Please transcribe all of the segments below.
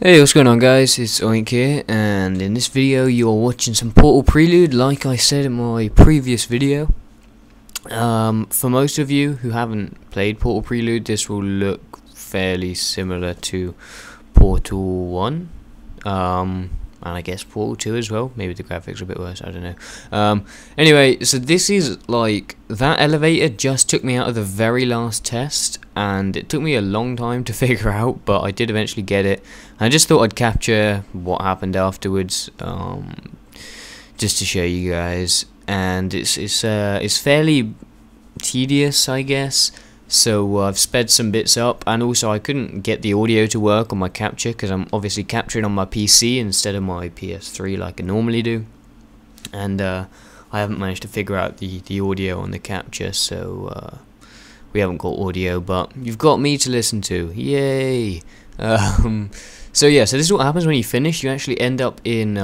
Hey, what's going on guys, it's Oink here, and in this video you are watching some Portal Prelude, like I said in my previous video. For most of you who haven't played Portal Prelude, this will look fairly similar to Portal 1, and I guess Portal 2 as well. Maybe the graphics are a bit worse, I don't know. Anyway, so this is like, that elevator just took me out of the very last test, and it took me a long time to figure out, but I did eventually get it. I just thought I'd capture what happened afterwards, just to show you guys. And it's fairly tedious, I guess. So I've sped some bits up, and also I couldn't get the audio to work on my capture because I'm obviously capturing on my PC instead of my PS3 like I normally do. And I haven't managed to figure out the audio on the capture, so we haven't got audio, but you've got me to listen to. Yay! So yeah, so this is what happens when you finish. You actually end up in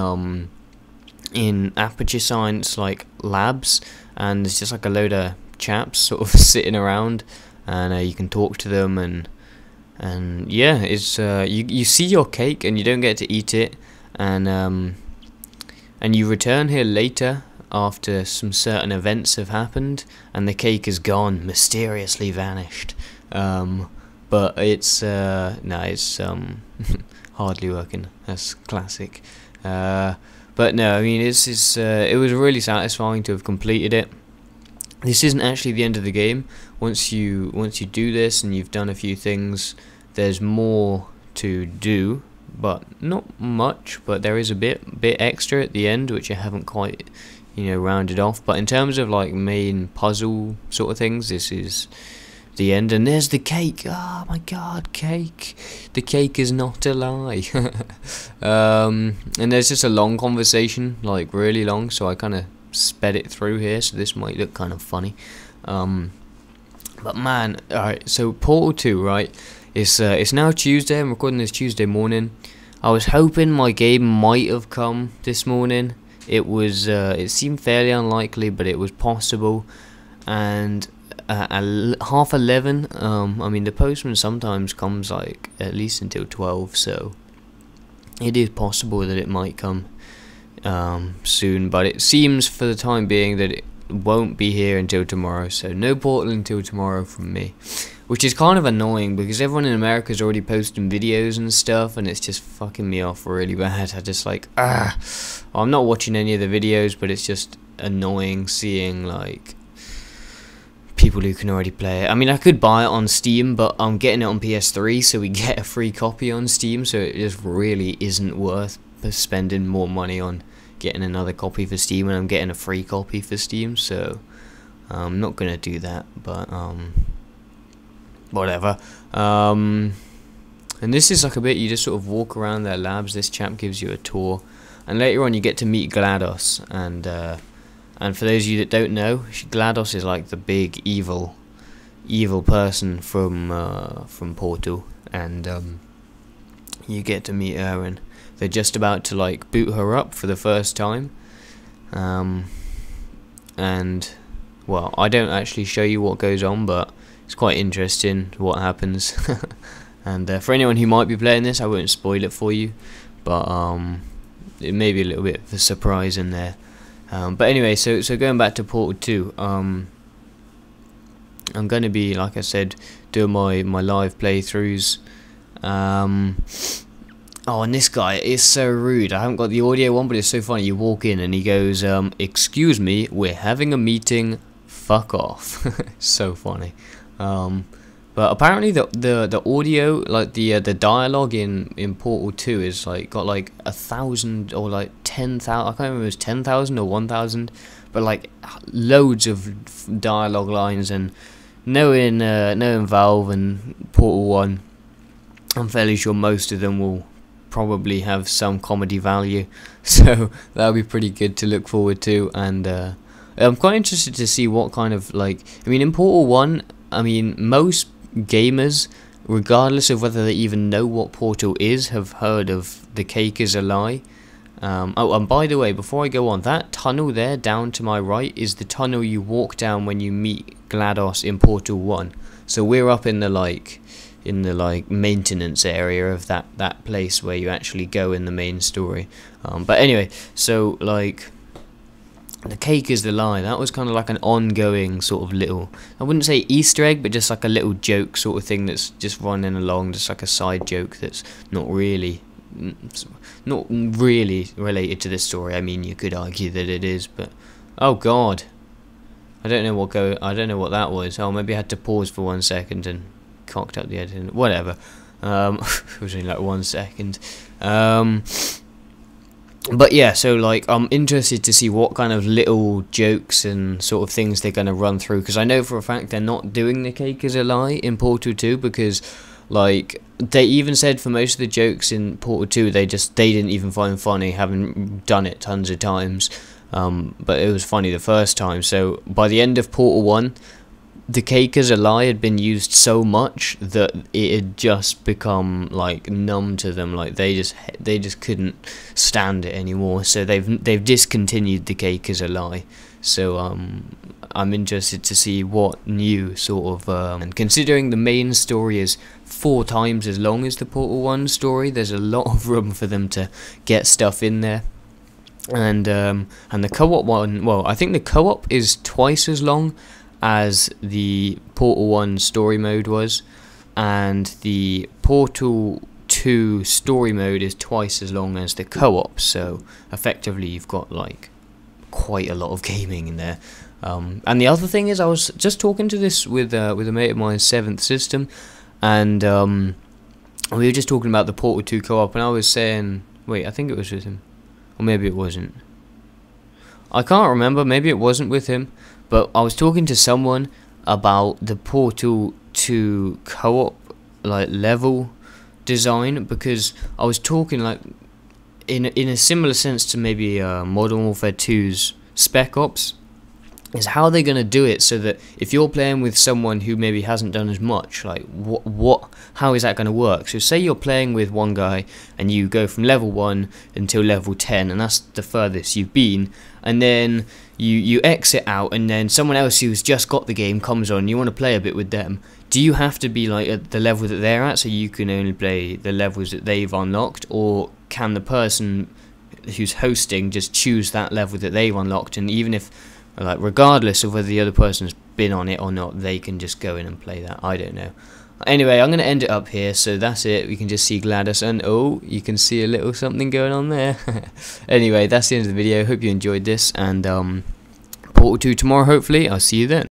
aperture science like labs, and it's just like a load of chaps sort of sitting around, and you can talk to them, and yeah, it's you see your cake and you don't get to eat it, and you return here later after some certain events have happened, and the cake is gone, mysteriously vanished. But it's no, it's hardly working. That's classic. But no, I mean it was really satisfying to have completed it. This isn't actually the end of the game. Once you do this and you've done a few things, there's more to do, but not much. But there is a bit extra at the end, which I haven't quite, rounded off. But in terms of like main puzzle sort of things, this is the end. And there's the cake. Oh my god, cake! The cake is not a lie. And there's just a long conversation, like really long. So I kind of sped it through here, so this might look kind of funny. But man, alright, so Portal 2, right? It's now Tuesday. I'm recording this Tuesday morning. I was hoping my game might have come this morning. It seemed fairly unlikely, but it was possible. And at 11:30, I mean the postman sometimes comes like at least until 12, so it is possible that it might come soon, but it seems for the time being that it won't be here until tomorrow, so no Portal until tomorrow from me, which is kind of annoying because everyone in America is already posting videos and stuff, and it's just fucking me off really bad. I just like, I'm not watching any of the videos, but it's just annoying seeing like people who can already play it. I mean, I could buy it on Steam, but I'm getting it on PS3, so we get a free copy on Steam, so it just really isn't worth spending more money on getting another copy for Steam when I'm getting a free copy for Steam. So I'm not gonna do that, but whatever. And this is like a bit, you just sort of walk around their labs. This chap gives you a tour, and later on you get to meet GLaDOS, and for those of you that don't know, GLaDOS is like the big evil person from Portal, and you get to meet her, and they're just about to like boot her up for the first time, and well, I don't actually show you what goes on, but it's quite interesting what happens. And for anyone who might be playing this, I won't spoil it for you, but it may be a little bit of a surprise in there. But anyway, so going back to Portal 2, I'm going to be, like I said, doing my live playthroughs. Oh, and this guy is so rude. I haven't got the audio one, but it's so funny. You walk in and he goes, excuse me, we're having a meeting, fuck off. So funny. But apparently the audio, like the dialogue in Portal 2 is like got like 1,000 or like 10,000. I can't remember if it was 10,000 or 1,000, but like loads of dialogue lines. And knowing Valve and Portal 1, I'm fairly sure most of them will probably have some comedy value, so that'll be pretty good to look forward to. And I'm quite interested to see what kind of, like, I mean in Portal 1, I mean most gamers, regardless of whether they even know what Portal is, have heard of the cake is a lie. Oh, and by the way, before I go on, that tunnel there down to my right is the tunnel you walk down when you meet GLaDOS in Portal 1. So we're up in the like like maintenance area of that place where you actually go in the main story. But anyway, so like the cake is the lie, that was kind of like an ongoing sort of little, I wouldn't say Easter egg, but just like a little joke sort of thing that's just running along, just like a side joke that's not really related to this story. I mean, you could argue that it is, but oh god, I don't know what that was. Oh, maybe I had to pause for 1 second and cocked up the editing. Whatever. It was only like 1 second. But yeah, so like I'm interested to see what kind of little jokes and sort of things they're going to run through, because I know for a fact they're not doing the cake as a lie in Portal 2, because like they even said for most of the jokes in Portal 2 they didn't even find funny, having done it tons of times. But it was funny the first time. So by the end of Portal 1, the cake as a lie had been used so much that it had just become like numb to them. Like they just couldn't stand it anymore. So they've discontinued the cake as a lie. So I'm interested to see what new sort of and considering the main story is 4 times as long as the Portal 1 story, there's a lot of room for them to get stuff in there. And the co-op one, well, I think the co-op is twice as long as the Portal 1 story mode was, and the Portal 2 story mode is twice as long as the co-op, so effectively you've got like quite a lot of gaming in there. And the other thing is, I was just talking to this with a mate of mine's 7th system, and we were just talking about the Portal 2 co-op, and I was saying, wait, I think it was with him, or maybe it wasn't. I can't remember, maybe it wasn't with him, but I was talking to someone about the Portal 2 co-op like level design, because I was talking like in a similar sense to maybe Modern Warfare 2's Spec Ops, is how they're going to do it so that if you're playing with someone who maybe hasn't done as much, like how is that going to work? So say you're playing with one guy and you go from level 1 until level 10, and that's the furthest you've been, and then you exit out, and then someone else who's just got the game comes on, you want to play a bit with them. Do you have to be like at the level that they're at so you can only play the levels that they've unlocked, or can the person who's hosting just choose that level that they've unlocked, and even if like regardless of whether the other person's been on it or not, they can just go in and play that? I don't know. Anyway, I'm going to end it up here, so that's it. We can just see Gladys, and oh, you can see a little something going on there. Anyway, that's the end of the video. Hope you enjoyed this, and Portal 2 tomorrow, hopefully. I'll see you then.